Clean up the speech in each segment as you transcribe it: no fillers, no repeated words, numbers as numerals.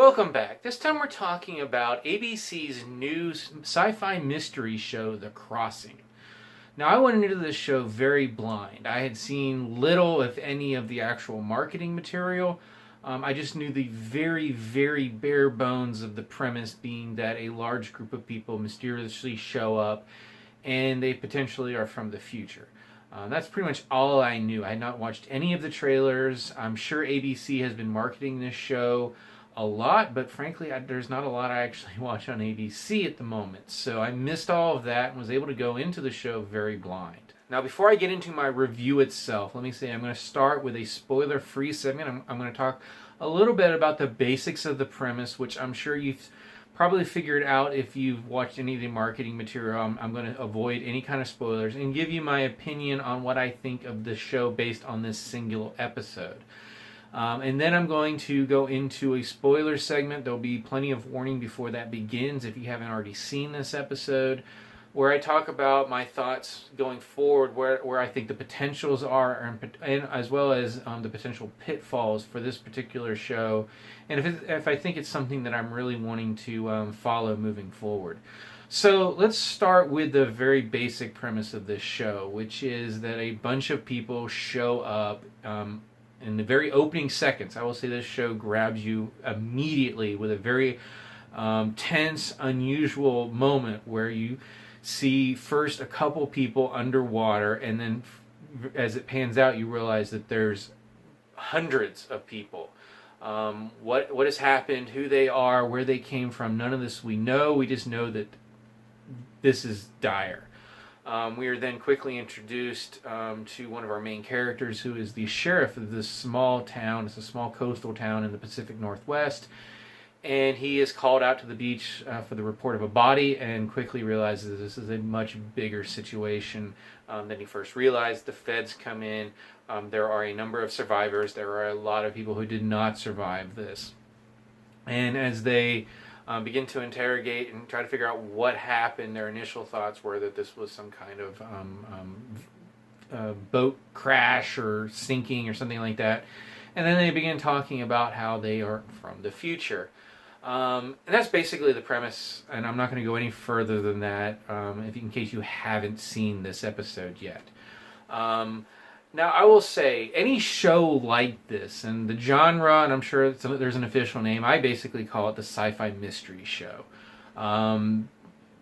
Welcome back. This time we're talking about ABC's new sci-fi mystery show, The Crossing. Now, I went into this show very blind. I had seen little, if any, of the actual marketing material. I just knew the very, very bare bones of the premise being that a large group of people mysteriously show up and they potentially are from the future. That's pretty much all I knew. I had not watched any of the trailers. I'm sure ABC has been marketing this show a lot, but frankly, there's not a lot I actually watch on ABC at the moment. So I missed all of that and was able to go into the show very blind. Now, before I get into my review itself, let me say I'm going to start with a spoiler-free segment. I'm going to talk a little bit about the basics of the premise, which I'm sure you've probably figured out if you've watched any of the marketing material. I'm going to avoid any kind of spoilers and give you my opinion on what I think of the show based on this single episode. And then I'm going to go into a spoiler segment. There'll be plenty of warning before that begins if you haven't already seen this episode, where I talk about my thoughts going forward, where I think the potentials are, and as well as the potential pitfalls for this particular show, and if I think it's something that I'm really wanting to follow moving forward. So let's start with the very basic premise of this show, which is that a bunch of people show up in the very opening seconds. I will say this show grabs you immediately with a very tense, unusual moment where you see first a couple people underwater, and then as it pans out, you realize that there's hundreds of people. What has happened, who they are, where they came from, none of this we know. We just know that this is dire. We are then quickly introduced to one of our main characters, who is the sheriff of this small town. It's a small coastal town in the Pacific Northwest. And he is called out to the beach for the report of a body, and quickly realizes this is a much bigger situation than he first realized. The feds come in. There are a number of survivors. There are a lot of people who did not survive this. And as they begin to interrogate and try to figure out what happened, their initial thoughts were that this was some kind of boat crash or sinking or something like that. And then they begin talking about how they are from the future. And that's basically the premise, and I'm not going to go any further than that in case you haven't seen this episode yet. Now, I will say, any show like this, and the genre, and I'm sure there's an official name, I basically call it the sci-fi mystery show.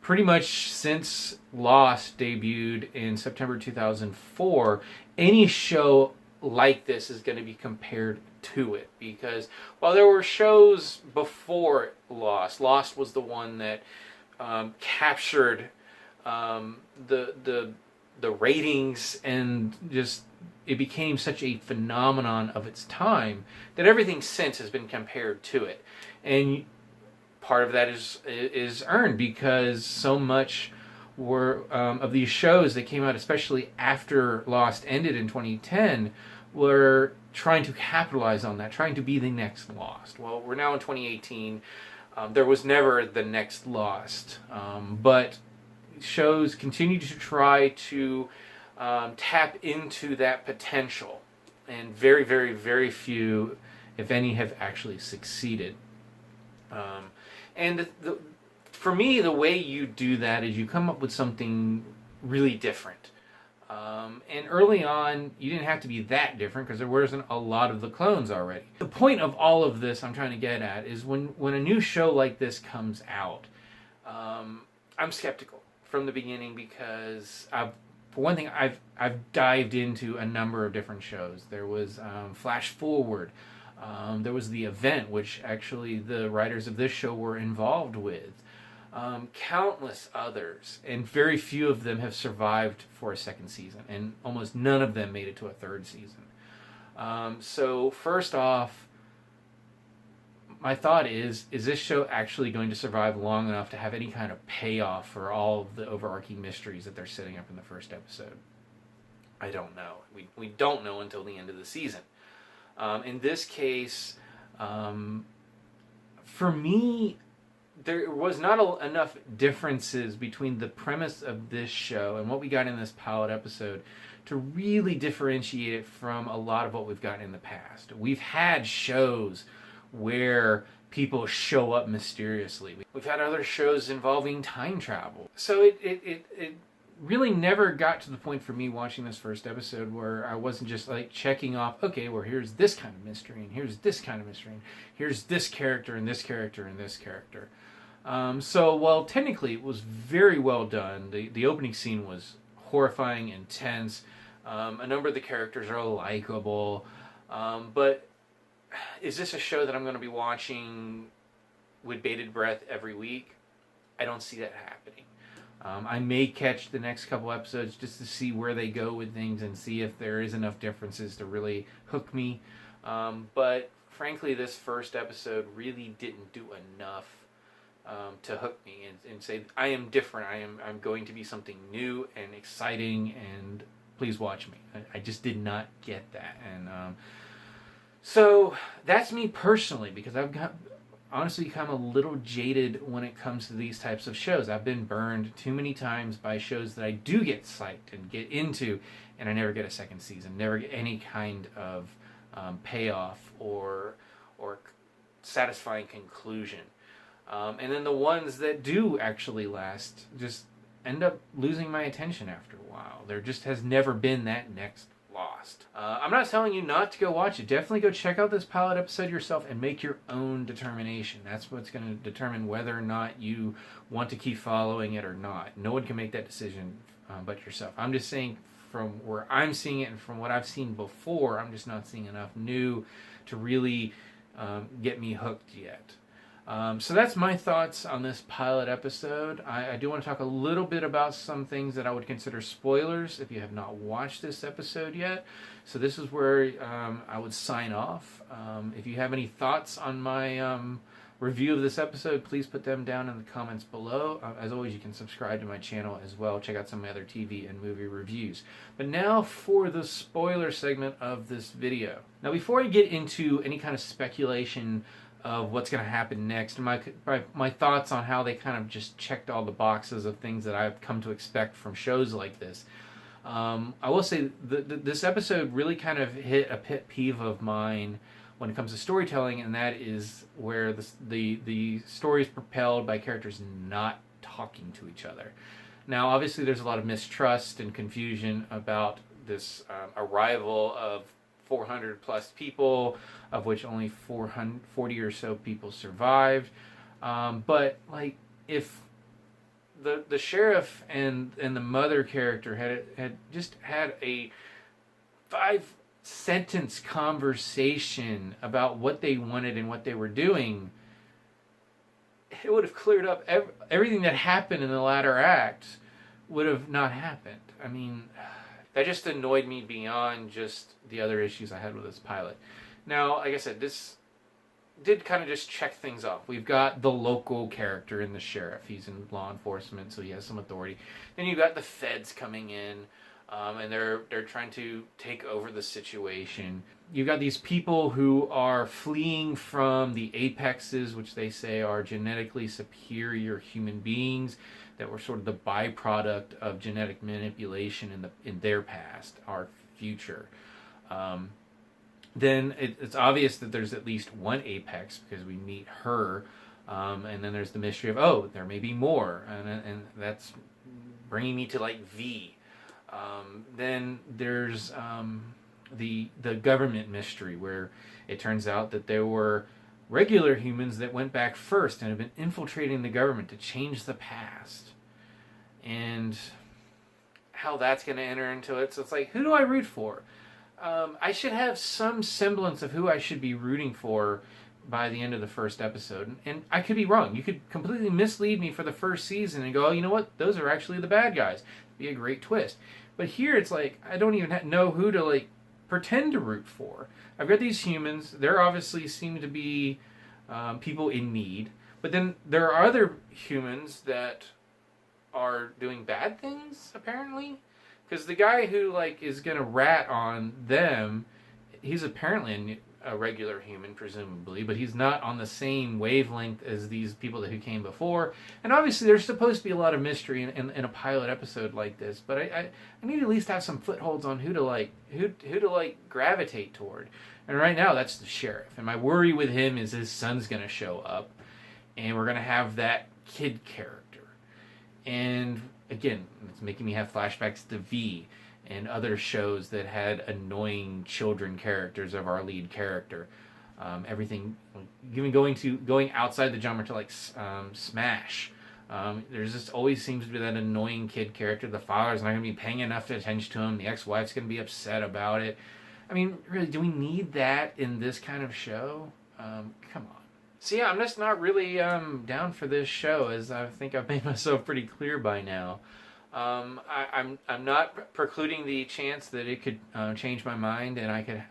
Pretty much since Lost debuted in September 2004, any show like this is going to be compared to it, because while there were shows before Lost was the one that captured the ratings, and just it became such a phenomenon of its time that everything since has been compared to it. And part of that is earned because so much of these shows that came out, especially after Lost ended in 2010, were trying to capitalize on that, trying to be the next Lost. Well, we're now in 2018. There was never the next Lost, but shows continue to try to tap into that potential, and very, very, very few, if any, have actually succeeded. And for me, the way you do that is you come up with something really different. And early on, you didn't have to be that different because there wasn't a lot of the clones already. The point of all of this I'm trying to get at is when a new show like this comes out, I'm skeptical from the beginning, because for one thing, I've dived into a number of different shows. There was Flash Forward. There was The Event, which actually the writers of this show were involved with. Countless others, and very few of them have survived for a second season, and almost none of them made it to a third season. So first off, my thought is this show actually going to survive long enough to have any kind of payoff for all of the overarching mysteries that they're setting up in the first episode? I don't know. We don't know until the end of the season. In this case, for me, there was not enough differences between the premise of this show and what we got in this pilot episode to really differentiate it from a lot of what we've gotten in the past. We've had shows where people show up mysteriously. We've had other shows involving time travel. So it really never got to the point for me watching this first episode where I wasn't just like checking off, okay, well, here's this kind of mystery, and here's this kind of mystery, and here's this character, and this character, and this character. So while technically it was very well done, the opening scene was horrifying, intense. A number of the characters are likable. But is this a show that I'm going to be watching with bated breath every week? I don't see that happening. I may catch the next couple episodes just to see where they go with things and see if there is enough differences to really hook me. But frankly, this first episode really didn't do enough to hook me and say, I am different. I'm going to be something new and exciting, and please watch me. I just did not get that. And so that's me personally, because I've honestly become a little jaded when it comes to these types of shows. I've been burned too many times by shows that I do get psyched and get into, and I never get a second season, never get any kind of payoff or satisfying conclusion. And then the ones that do actually last just end up losing my attention after a while. There just has never been that next Lost. I'm not telling you not to go watch it. Definitely go check out this pilot episode yourself and make your own determination. That's what's going to determine whether or not you want to keep following it or not. No one can make that decision but yourself. I'm just saying from where I'm seeing it and from what I've seen before, I'm just not seeing enough new to really get me hooked yet. So that's my thoughts on this pilot episode. I do want to talk a little bit about some things that I would consider spoilers if you have not watched this episode yet. So this is where I would sign off. If you have any thoughts on my review of this episode, please put them down in the comments below. As always, you can subscribe to my channel as well. Check out some of my other TV and movie reviews. But now for the spoiler segment of this video. Now before I get into any kind of speculation of what's going to happen next, and my thoughts on how they kind of just checked all the boxes of things that I've come to expect from shows like this. I will say this episode really kind of hit a pet peeve of mine when it comes to storytelling, and that is where the story is propelled by characters not talking to each other. Now, obviously, there's a lot of mistrust and confusion about this arrival of 400 plus people, of which only 440 or so people survived. But like, if the sheriff and the mother character had just had a 5-sentence conversation about what they wanted and what they were doing, it would have cleared up everything that happened in the latter act. Would have not happened. I mean, that just annoyed me beyond just the other issues I had with this pilot. Now, like I said, this did kind of just check things off. We've got the local character in the sheriff. He's in law enforcement, so he has some authority. Then you've got the feds coming in, and they're trying to take over the situation. You've got these people who are fleeing from the apexes, which they say are genetically superior human beings that were sort of the byproduct of genetic manipulation in their past, our future. Then it's obvious that there's at least one apex because we meet her, and then there's the mystery of, oh, there may be more, and that's bringing me to like V. Then there's the government mystery, where it turns out that there were regular humans that went back first and have been infiltrating the government to change the past, and how that's going to enter into it. So it's like, who do I root for? I should have some semblance of who I should be rooting for by the end of the first episode. And I could be wrong. You could completely mislead me for the first season and go, oh, you know what? Those are actually the bad guys. It'd be a great twist. But here it's like, I don't even know who to like pretend to root for. I've got these humans. They're obviously seem to be people in need. But then there are other humans that are doing bad things, apparently. Because the guy who like is gonna rat on them, he's apparently a regular human, presumably, but he's not on the same wavelength as these people who came before. And obviously, there's supposed to be a lot of mystery in a pilot episode like this. But I need to at least have some footholds on who to gravitate toward. And right now, that's the sheriff. And my worry with him is his son's going to show up, and we're going to have that kid character. And again, it's making me have flashbacks to V and other shows that had annoying children characters of our lead character. Everything, even going outside the genre to like Smash. There's just always seems to be that annoying kid character. The father's not going to be paying enough attention to him. The ex-wife's going to be upset about it. I mean, really, do we need that in this kind of show? Come on. So yeah, I'm just not really down for this show, as I think I've made myself pretty clear by now. I'm not precluding the chance that it could change my mind and I could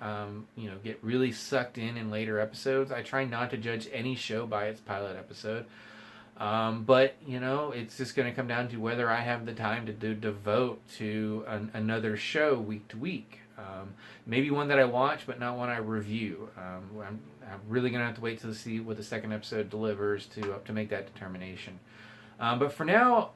get really sucked in later episodes. I try not to judge any show by its pilot episode, but it's just going to come down to whether I have the time to devote to another show week to week. Maybe one that I watch, but not one I review. I'm really going to have to wait to see what the second episode delivers to make that determination. But for now,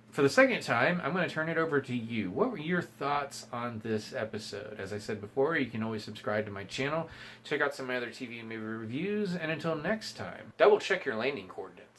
for the second time, I'm going to turn it over to you. What were your thoughts on this episode? As I said before, you can always subscribe to my channel, check out some other TV and movie reviews, and until next time, double check your landing coordinates.